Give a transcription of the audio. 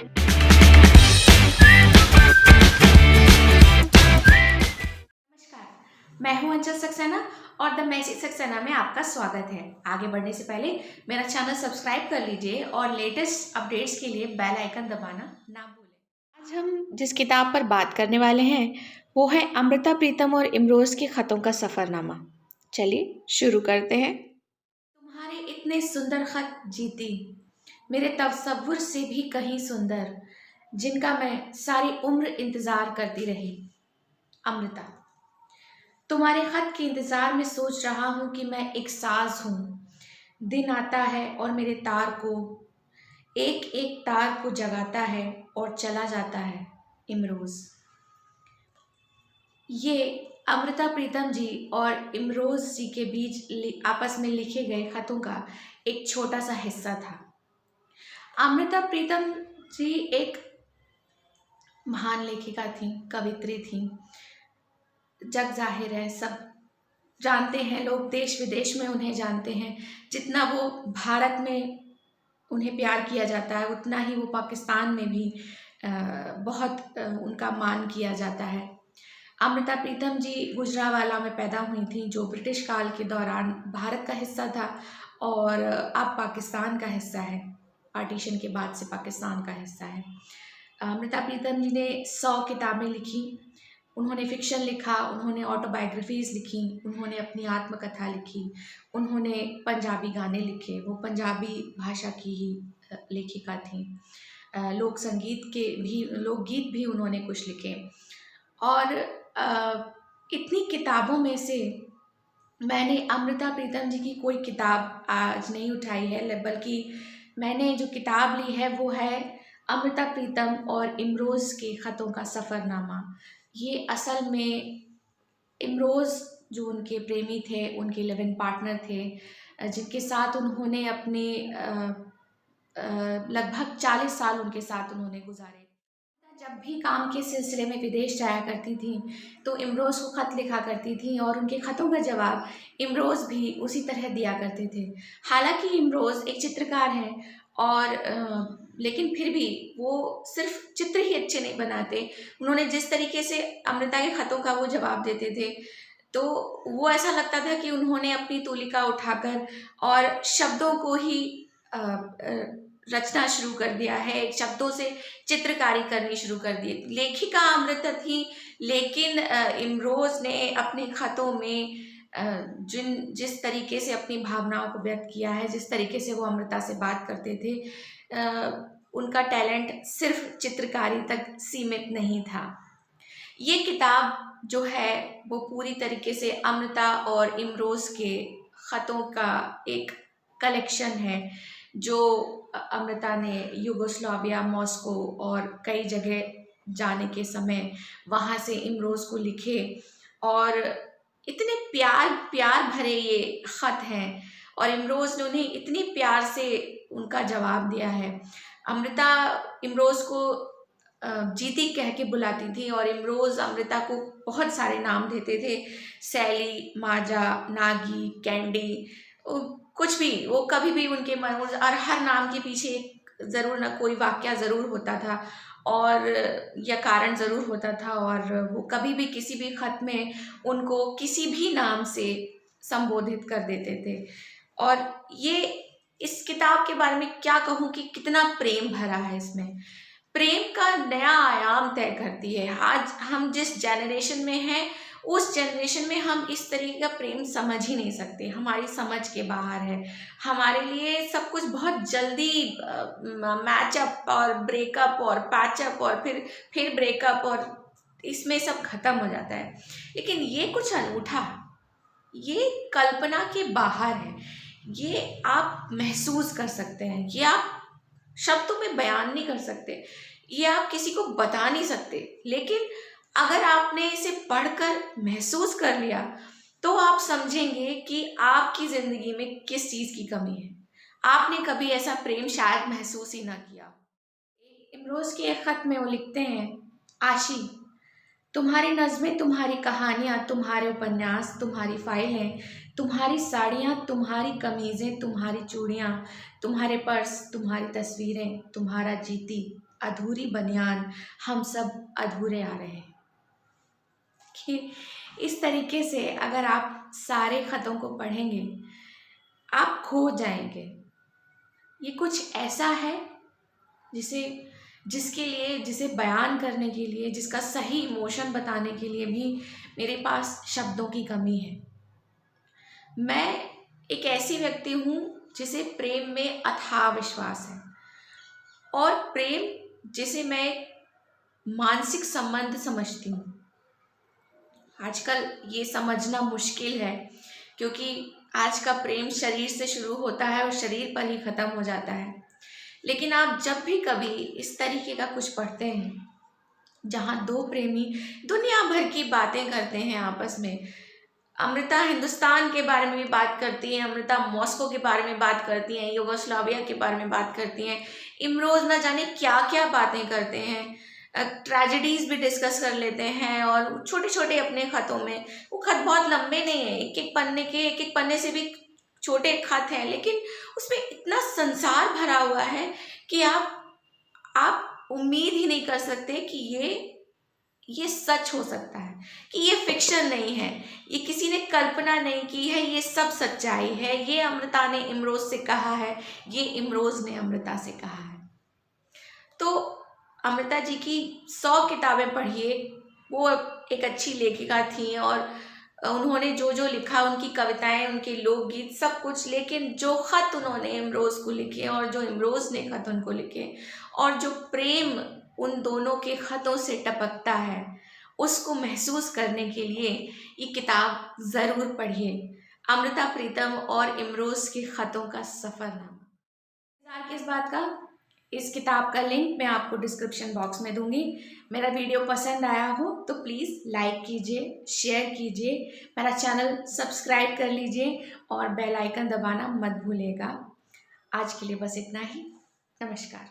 नमस्कार, मैं हूं अंचल सक्सेना और द मैजिक सक्सेना में आपका स्वागत है। आगे बढ़ने से पहले मेरा चैनल सब्सक्राइब कर लीजिए और लेटेस्ट अपडेट्स के लिए बेल आइकन दबाना ना भूलें। आज हम जिस किताब पर बात करने वाले हैं वो है अमृता प्रीतम और इमरोज के खतों का सफरनामा। चलिए शुरू करते हैं। तुम्हारे इतने सुंदर खत जीती, मेरे तसव्वुर से भी कहीं सुंदर, जिनका मैं सारी उम्र इंतजार करती रही। अमृता, तुम्हारे खत के इंतजार में सोच रहा हूं कि मैं एक साज हूं। दिन आता है और मेरे तार को, एक एक तार को जगाता है और चला जाता है। इमरोज। ये अमृता प्रीतम जी और इमरोज जी के बीच आपस में लिखे गए खतों का एक छोटा सा हिस्सा था। अमृता प्रीतम जी एक महान लेखिका थी, कवित्री थी। जग जाहिर है, सब जानते हैं, लोग देश विदेश में उन्हें जानते हैं। जितना वो भारत में उन्हें प्यार किया जाता है उतना ही वो पाकिस्तान में भी बहुत उनका मान किया जाता है। अमृता प्रीतम जी गुजरांवाला में पैदा हुई थी, जो ब्रिटिश काल के दौरान भारत का हिस्सा था और अब पाकिस्तान का हिस्सा है। पार्टीशन के बाद से पाकिस्तान का हिस्सा है। अमृता प्रीतम जी ने 100 किताबें लिखी। उन्होंने फ़िक्शन लिखा, उन्होंने ऑटोबायोग्राफीज़ लिखी, उन्होंने अपनी आत्मकथा लिखी, उन्होंने पंजाबी गाने लिखे। वो पंजाबी भाषा की ही लेखिका थी। लोक संगीत के भी, लोकगीत भी उन्होंने कुछ लिखे। और इतनी किताबों में से मैंने अमृता प्रीतम जी की कोई किताब आज नहीं उठाई है, बल्कि मैंने जो किताब ली है वो है अमृता प्रीतम और इमरोज़ के ख़तों का सफ़रनामा। ये असल में इमरोज़ जो उनके प्रेमी थे, उनके लिव इन पार्टनर थे, जिनके साथ उन्होंने अपने लगभग 40 साल उनके साथ उन्होंने गुजारे। जब भी काम के सिलसिले में विदेश जाया करती थी तो इमरोज़ को ख़त लिखा करती थी और उनके ख़तों का जवाब इमरोज़ भी उसी तरह दिया करते थे। हालांकि इमरोज़ एक चित्रकार हैं और लेकिन फिर भी वो सिर्फ चित्र ही अच्छे नहीं बनाते। उन्होंने जिस तरीके से अमृता के ख़तों का वो जवाब देते थे तो वो ऐसा लगता था कि उन्होंने अपनी तूलिका उठाकर और शब्दों को ही रचना शुरू कर दिया है, शब्दों से चित्रकारी करनी शुरू कर दी। लेखिका अमृता थी, लेकिन इमरोज़ ने अपने ख़तों में जिस तरीके से अपनी भावनाओं को व्यक्त किया है, जिस तरीके से वो अमृता से बात करते थे, उनका टैलेंट सिर्फ चित्रकारी तक सीमित नहीं था। ये किताब जो है वो पूरी तरीके से अमृता और इमरोज़ के ख़तों का एक कलेक्शन है, जो अमृता ने यूगोस्लाविया, मॉस्को और कई जगह जाने के समय वहाँ से इमरोज़ को लिखे। और इतने प्यार भरे ये ख़त हैं और इमरोज़ ने उन्हें इतनी प्यार से उनका जवाब दिया है। अमृता इमरोज़ को जीती कह के बुलाती थी और इमरोज़ अमृता को बहुत सारे नाम देते थे, सैली, माजा, नागी, कैंडी, कुछ भी। वो कभी भी उनके मन, और हर नाम के पीछे एक ज़रूर ना कोई वाक़या ज़रूर होता था और या कारण ज़रूर होता था, और वो कभी भी किसी भी ख़त में उनको किसी भी नाम से संबोधित कर देते थे। और ये इस किताब के बारे में क्या कहूँ कि कितना प्रेम भरा है इसमें। प्रेम का नया आयाम तय करती है। आज हम जिस जनरेशन में हैं उस जनरेशन में हम इस तरीके का प्रेम समझ ही नहीं सकते, हमारी समझ के बाहर है। हमारे लिए सब कुछ बहुत जल्दी मैचअप और ब्रेकअप और पैचअप और फिर ब्रेकअप, और इसमें सब खत्म हो जाता है। लेकिन ये कुछ अनूठा, ये कल्पना के बाहर है। ये आप महसूस कर सकते हैं, ये आप शब्दों में बयान नहीं कर सकते, ये आप किसी को बता नहीं सकते। लेकिन अगर आपने इसे पढ़कर महसूस कर लिया तो आप समझेंगे कि आपकी ज़िंदगी में किस चीज़ की कमी है। आपने कभी ऐसा प्रेम शायद महसूस ही ना किया। इमरोज़ के एक ख़त में वो लिखते हैं, आशी, तुम्हारी नज़में, तुम्हारी कहानियाँ, तुम्हारे उपन्यास, तुम्हारी फाइलें, तुम्हारी साड़ियाँ, तुम्हारी कमीज़ें, तुम्हारी चूड़ियाँ, तुम्हारे पर्स, तुम्हारी तस्वीरें, तुम्हारा जीती अधूरी बनियान, हम सब अधूरे आ रहे हैं। कि इस तरीके से अगर आप सारे ख़तों को पढ़ेंगे, आप खो जाएंगे। ये कुछ ऐसा है जिसे जिसके लिए, जिसे बयान करने के लिए, जिसका सही इमोशन बताने के लिए भी मेरे पास शब्दों की कमी है। मैं एक ऐसी व्यक्ति हूँ जिसे प्रेम में अथाह विश्वास है, और प्रेम जिसे मैं एक मानसिक संबंध समझती हूँ। आजकल ये समझना मुश्किल है, क्योंकि आज का प्रेम शरीर से शुरू होता है और शरीर पर ही ख़त्म हो जाता है। लेकिन आप जब भी कभी इस तरीके का कुछ पढ़ते हैं, जहाँ दो प्रेमी दुनिया भर की बातें करते हैं आपस में, अमृता हिंदुस्तान के बारे में भी बात करती हैं, अमृता मॉस्को के बारे में बात करती हैं, युगोस्लाविया के बारे में बात करती हैं, इमरोज़ ना जाने क्या क्या बातें करते हैं, ट्रेजेडीज़ भी डिस्कस कर लेते हैं, और छोटे छोटे अपने ख़तों में, वो ख़त बहुत लंबे नहीं हैं, एक एक पन्ने से भी छोटे ख़त हैं, लेकिन उसमें इतना संसार भरा हुआ है कि आप उम्मीद ही नहीं कर सकते कि ये सच हो सकता है, कि ये फिक्शन नहीं है, ये किसी ने कल्पना नहीं की है, ये सब सच्चाई है। ये अमृता ने इमरोज़ से कहा है, ये इमरोज़ ने अमृता से कहा है। तो अमृता जी की 100 किताबें पढ़िए, वो एक अच्छी लेखिका थी, और उन्होंने जो जो लिखा, उनकी कविताएं, उनके लोकगीत, सब कुछ, लेकिन जो ख़त उन्होंने इमरोज़ को लिखे, और जो इमरोज़ ने ख़त उनको लिखे, और जो प्रेम उन दोनों के ख़तों से टपकता है, उसको महसूस करने के लिए ये किताब ज़रूर पढ़िए। अमृता प्रीतम और इमरोज़ के ख़तों का सफ़रनामा। इंतज़ार किस बात का? इस किताब का लिंक मैं आपको डिस्क्रिप्शन बॉक्स में दूंगी। मेरा वीडियो पसंद आया हो तो प्लीज़ लाइक कीजिए, शेयर कीजिए, मेरा चैनल सब्सक्राइब कर लीजिए, और बेल आइकन दबाना मत भूलिएगा। आज के लिए बस इतना ही। नमस्कार।